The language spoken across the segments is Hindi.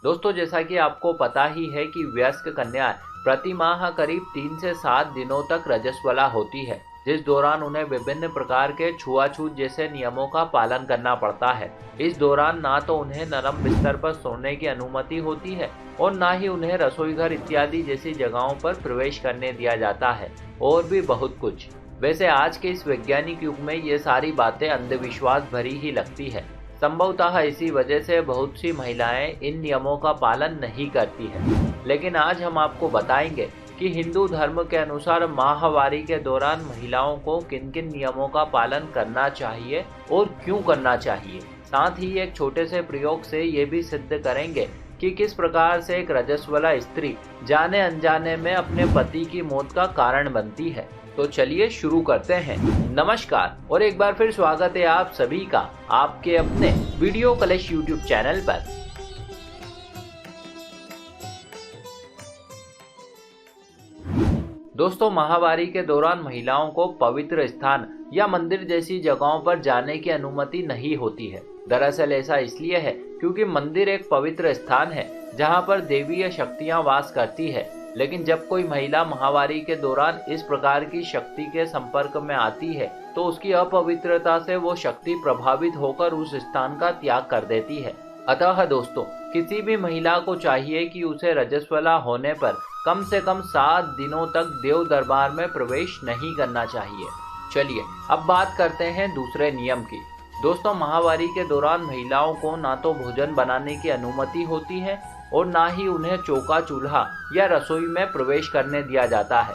दोस्तों, जैसा कि आपको पता ही है कि वयस्क कन्याएं प्रति माह करीब 3 से 7 दिनों तक रजस्वला होती है, जिस दौरान उन्हें विभिन्न प्रकार के छुआछूत जैसे नियमों का पालन करना पड़ता है। इस दौरान ना तो उन्हें नरम बिस्तर पर सोने की अनुमति होती है और ना ही उन्हें रसोईघर इत्यादि जैसी जगहों पर प्रवेश करने दिया जाता है, और भी बहुत कुछ। वैसे आज के इस वैज्ञानिक युग में ये सारी बातें अंधविश्वास भरी ही लगती है। संभवतः इसी वजह से बहुत सी महिलाएं इन नियमों का पालन नहीं करती हैं। लेकिन आज हम आपको बताएंगे कि हिंदू धर्म के अनुसार माहवारी के दौरान महिलाओं को किन किन नियमों का पालन करना चाहिए और क्यों करना चाहिए। साथ ही एक छोटे से प्रयोग से ये भी सिद्ध करेंगे कि किस प्रकार से एक रजस्वला स्त्री जाने अनजाने में अपने पति की मौत का कारण बनती है। तो चलिए शुरू करते हैं। नमस्कार और एक बार फिर स्वागत है आप सभी का आपके अपने वीडियो कलेश यूट्यूब चैनल पर। दोस्तों, माहवारी के दौरान महिलाओं को पवित्र स्थान या मंदिर जैसी जगहों पर जाने की अनुमति नहीं होती है। दरअसल ऐसा इसलिए है क्योंकि मंदिर एक पवित्र स्थान है जहां पर देवीय शक्तियां वास करती है। लेकिन जब कोई महिला माहवारी के दौरान इस प्रकार की शक्ति के संपर्क में आती है तो उसकी अपवित्रता से वो शक्ति प्रभावित होकर उस स्थान का त्याग कर देती है। अतः दोस्तों, किसी भी महिला को चाहिए कि उसे रजस्वला होने पर कम से कम 7 दिनों तक देव दरबार में प्रवेश नहीं करना चाहिए। चलिए अब बात करते हैं दूसरे नियम की। दोस्तों, माहवारी के दौरान महिलाओं को ना तो भोजन बनाने की अनुमति होती है और ना ही उन्हें चौका चूल्हा या रसोई में प्रवेश करने दिया जाता है।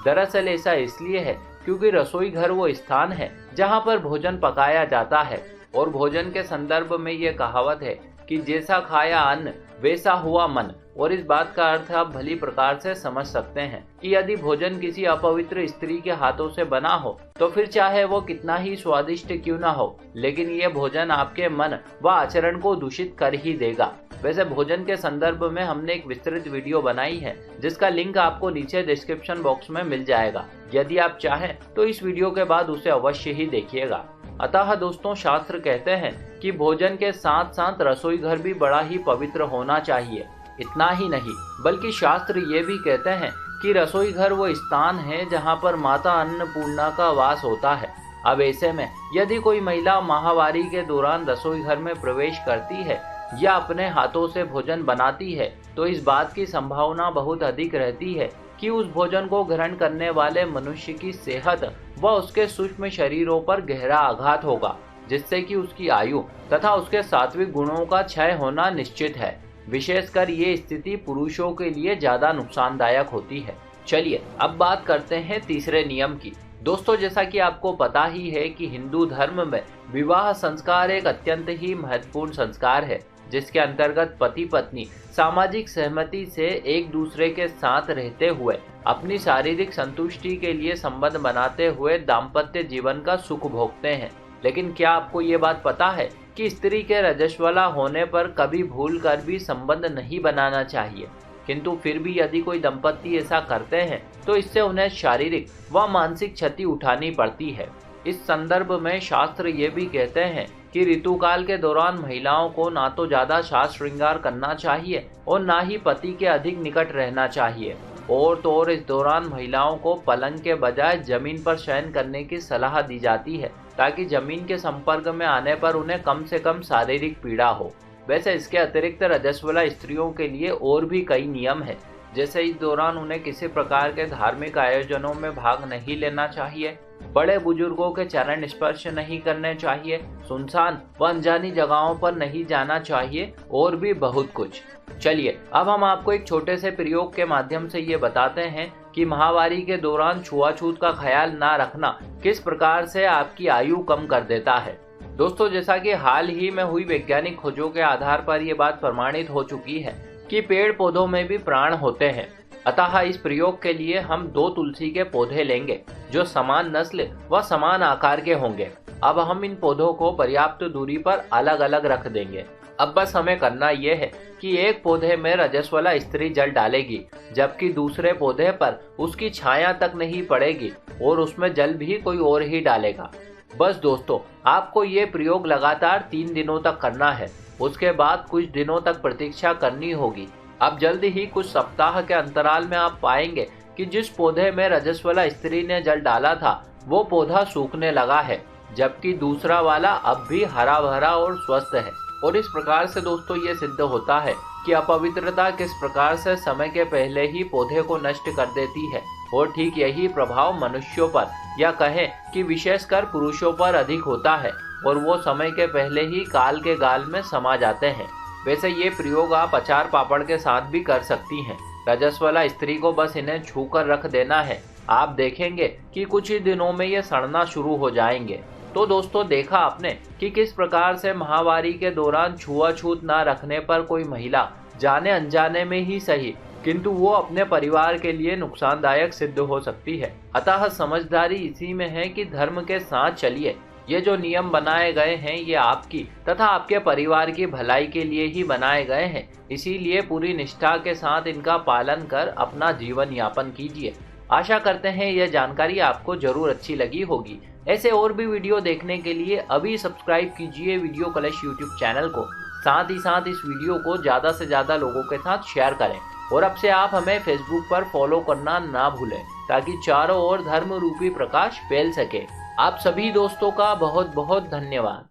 दरअसल ऐसा इसलिए है क्योंकि रसोई घर वो स्थान है जहां पर भोजन पकाया जाता है, और भोजन के संदर्भ में ये कहावत है कि जैसा खाया अन्न वैसा हुआ मन। और इस बात का अर्थ आप भली प्रकार से समझ सकते हैं कि यदि भोजन किसी अपवित्र स्त्री के हाथों से बना हो तो फिर चाहे वो कितना ही स्वादिष्ट क्यों ना हो, लेकिन ये भोजन आपके मन व आचरण को दूषित कर ही देगा। वैसे भोजन के संदर्भ में हमने एक विस्तृत वीडियो बनाई है जिसका लिंक आपको नीचे डिस्क्रिप्शन बॉक्स में मिल जाएगा। यदि आप चाहें तो इस वीडियो के बाद उसे अवश्य ही देखिएगा। अतः दोस्तों, शास्त्र कहते हैं कि भोजन के साथ साथ रसोई घर भी बड़ा ही पवित्र होना चाहिए। इतना ही नहीं बल्कि शास्त्र ये भी कहते हैं कि रसोई घर वो स्थान है जहाँ पर माता अन्नपूर्णा का वास होता है। अब ऐसे में यदि कोई महिला माहवारी के दौरान रसोई घर में प्रवेश करती है या अपने हाथों से भोजन बनाती है तो इस बात की संभावना बहुत अधिक रहती है कि उस भोजन को ग्रहण करने वाले मनुष्य की सेहत व उसके सूक्ष्म शरीरों पर गहरा आघात होगा, जिससे कि उसकी आयु तथा उसके सात्विक गुणों का क्षय होना निश्चित है। विशेषकर ये स्थिति पुरुषों के लिए ज्यादा नुकसानदायक होती है। चलिए अब बात करते हैं तीसरे नियम की। दोस्तों, जैसा कि आपको पता ही है कि हिंदू धर्म में विवाह संस्कार एक अत्यंत ही महत्वपूर्ण संस्कार है, जिसके अंतर्गत पति पत्नी सामाजिक सहमति से एक दूसरे के साथ रहते हुए अपनी शारीरिक संतुष्टि के लिए संबंध बनाते हुए दाम्पत्य जीवन का सुख भोगते हैं। लेकिन क्या आपको ये बात पता है कि स्त्री के रजस्वला होने पर कभी भूल कर भी संबंध नहीं बनाना चाहिए, किंतु फिर भी यदि कोई दंपत्ति ऐसा करते हैं तो इससे उन्हें शारीरिक व मानसिक क्षति उठानी पड़ती है। इस संदर्भ में शास्त्र ये भी कहते हैं कि ऋतुकाल के दौरान महिलाओं को ना तो ज्यादा साज श्रृंगार करना चाहिए और ना ही पति के अधिक निकट रहना चाहिए। और तो और इस दौरान महिलाओं को पलंग के बजाय जमीन पर शयन करने की सलाह दी जाती है, ताकि जमीन के संपर्क में आने पर उन्हें कम से कम शारीरिक पीड़ा हो। वैसे इसके अतिरिक्त रजस्वला स्त्रियों के लिए और भी कई नियम है, जैसे इस दौरान उन्हें किसी प्रकार के धार्मिक आयोजनों में भाग नहीं लेना चाहिए, बड़े बुजुर्गों के चरण स्पर्श नहीं करने चाहिए, सुनसान व अनजानी जगहों पर नहीं जाना चाहिए, और भी बहुत कुछ। चलिए अब हम आपको एक छोटे से प्रयोग के माध्यम से ये बताते हैं कि माहवारी के दौरान छुआछूत का ख्याल ना रखना किस प्रकार से आपकी आयु कम कर देता है। दोस्तों, जैसा कि हाल ही में हुई वैज्ञानिक खोजों के आधार पर यह बात प्रमाणित हो चुकी है कि पेड़ पौधों में भी प्राण होते हैं। अतः इस प्रयोग के लिए हम 2 तुलसी के पौधे लेंगे जो समान नस्ल व समान आकार के होंगे। अब हम इन पौधों को पर्याप्त दूरी पर अलग अलग रख देंगे। अब बस हमें करना यह है कि एक पौधे में रजस्वला स्त्री जल डालेगी, जबकि दूसरे पौधे पर उसकी छाया तक नहीं पड़ेगी और उसमें जल भी कोई और ही डालेगा। बस दोस्तों, आपको ये प्रयोग लगातार 3 दिनों तक करना है। उसके बाद कुछ दिनों तक प्रतीक्षा करनी होगी। अब जल्द ही कुछ सप्ताह के अंतराल में आप पाएंगे कि जिस पौधे में रजस्वला स्त्री ने जल डाला था वो पौधा सूखने लगा है, जबकि दूसरा वाला अब भी हरा भरा और स्वस्थ है। और इस प्रकार से दोस्तों ये सिद्ध होता है कि अपवित्रता किस प्रकार से समय के पहले ही पौधे को नष्ट कर देती है। और ठीक यही प्रभाव मनुष्यों पर या कहें कि विशेषकर पुरुषों पर अधिक होता है और वो समय के पहले ही काल के गाल में समा जाते हैं। वैसे ये प्रयोग आप अचार पापड़ के साथ भी कर सकती हैं। रजस्वला स्त्री को बस इन्हें छू कर रख देना है। आप देखेंगे कि कुछ ही दिनों में ये सड़ना शुरू हो जाएंगे। तो दोस्तों, देखा आपने कि किस प्रकार से माहवारी के दौरान छुआछूत न रखने पर कोई महिला जाने अनजाने में ही सही किंतु वो अपने परिवार के लिए नुकसानदायक सिद्ध हो सकती है। अतः समझदारी इसी में है कि धर्म के साथ चलिए। ये जो नियम बनाए गए हैं ये आपकी तथा आपके परिवार की भलाई के लिए ही बनाए गए हैं। इसीलिए पूरी निष्ठा के साथ इनका पालन कर अपना जीवन यापन कीजिए। आशा करते हैं यह जानकारी आपको जरूर अच्छी लगी होगी। ऐसे और भी वीडियो देखने के लिए अभी सब्सक्राइब कीजिए वीडियो कलश यूट्यूब चैनल को। साथ ही साथ इस वीडियो को ज़्यादा से ज़्यादा लोगों के साथ शेयर करें। और अब से आप हमें फेसबुक पर फॉलो करना ना भूलें ताकि चारों ओर धर्म रूपी प्रकाश फैल सके। आप सभी दोस्तों का बहुत बहुत धन्यवाद।